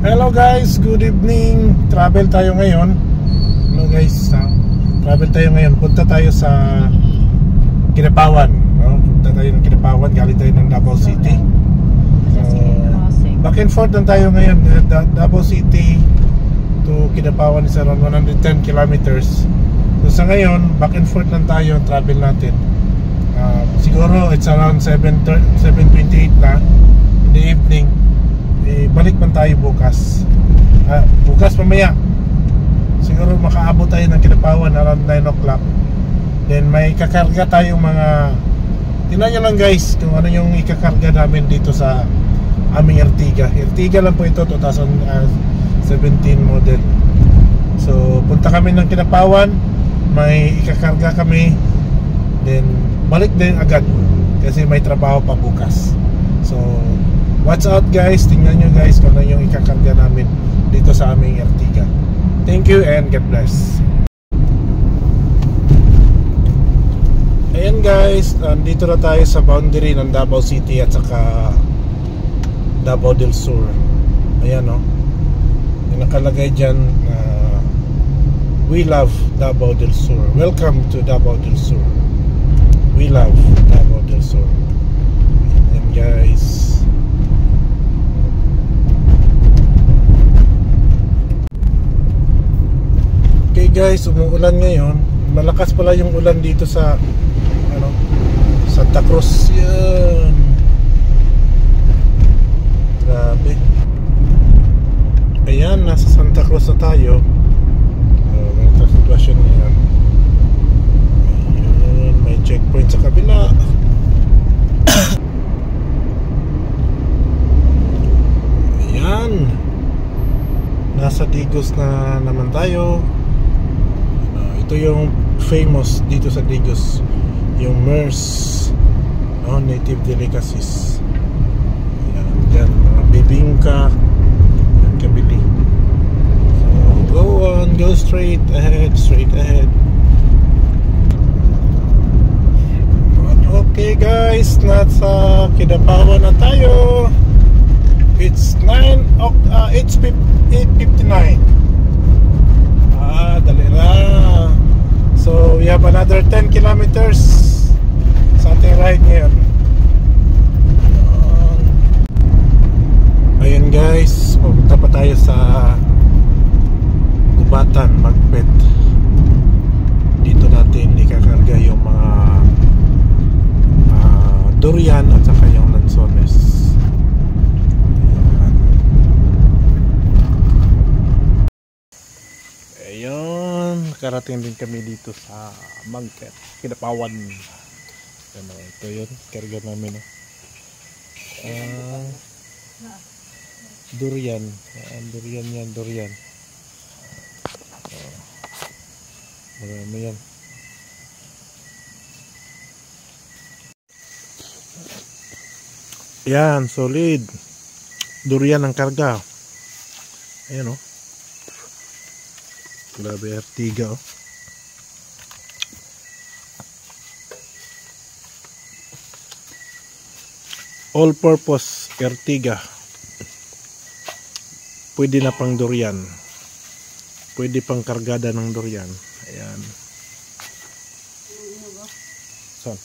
Hello guys, good evening. Travel tayo ngayon. Hello guys, travel tayo ngayon. Punta tayo sa Kidapawan, no? Punta tayo ng Kidapawan, galing tayo ng Davao City. Back and forth lang tayo ngayon. Davao City to Kidapawan is around 110 kilometers. So sa ngayon, back and forth lang tayo travel natin. Siguro it's around 7:28 na in the evening. Balik man tayo bukas. Bukas mamaya siguro makaabot tayo ng Kidapawan around 9 o'clock. Then may kakarga tayong mga, tingnan nyo lang guys kung ano yung ikakarga namin dito sa aming Ertiga. Ertiga lang po ito, 2017 model. So punta kami ng Kidapawan, may ikakarga kami, then balik din agad kasi may trabaho pa bukas. So watch out guys, tingnan nyo guys kung ano yung ikakarga namin dito sa aming Ertiga. Thank you and God bless. Ayan guys, dito na tayo sa boundary ng Davao City at saka Davao del Sur. Ayan o, yung nakalagay dyan we love Davao del Sur. Welcome to Davao del Sur. We love Davao del Sur. Ayan guys. Okay guys, umuulan ngayon. Malakas pala yung ulan dito sa Santa Cruz. Yan. Grabe. Ayan, nasa Santa Cruz na tayo. Ganito sitwasyon ngayon. Ayan, may checkpoint sa kabila. Ayan, nasa Digos na naman tayo. Ito yung famous dito sa Digos, yung MERS, native delicacies. Ayan, dyan, mga bibingka at kabili. So go straight ahead. Okay guys, nasa Kidapawan na tayo. It's 8:59. Dali na. So we have another 10 kilometers sa ating ride ngayon. Ayun guys, pupunta pa tayo sa Gubatan, Magpet. Dito natin ikakarga yung mga durian at saka yung lansones. Karating din kami dito sa Magpet, Kidapawan. Ito yun, karga namin durian. Durian. Marami yan. Yan, solid durian ang karga. Ayan o. Grabe, Ertiga oh. All purpose Ertiga. Pwede na pang durian. Pwede pang kargada ng durian. Ayan. So,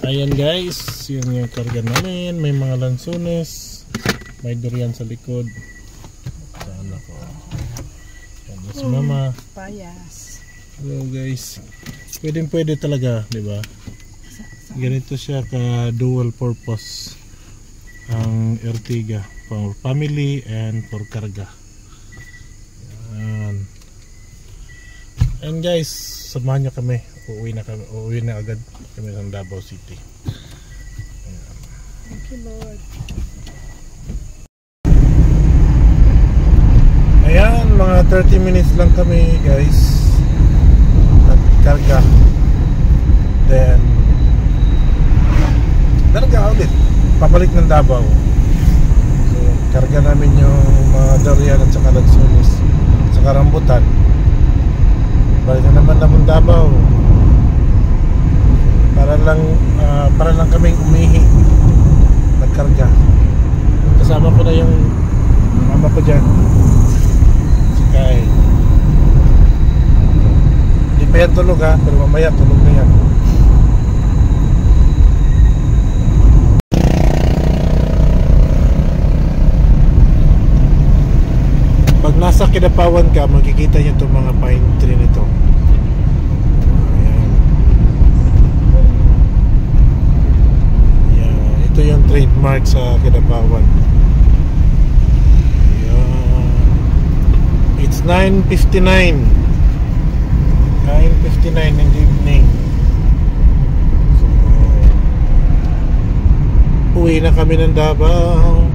ayan guys, yun yung karga namin. May mga lansones, may durian sa likod. Sana ko. Si mama. Payas. Hello guys. Pwede talaga, di ba? Ganito siya ka dual purpose ang Ertiga, for family and for karga. And guys, samahan nyo kami. Uuwi na agad kami ng Davao City. Ayan. Thank you Lord. Ayan, mga 30 minutes lang kami guys at karga. Then karga ulit, pabalik ng Davao. So karga namin yung mga durian at saka lansones, saka rambutan. Balik na naman ng Davao para lang kaming umihi, nagkarga. Kasama ko na yung kasama ko dyan. Si Kai. Hindi pa yan tulog ha, pero mamaya tulog na yan. Pag nasa Kidapawan ka, makikita nyo itong mga pine tree nito. Ayan. Ayan. Ito yung trademark sa Kidapawan. Ayan. It's 9:59 in the evening. So, uwi na kami ng Davao.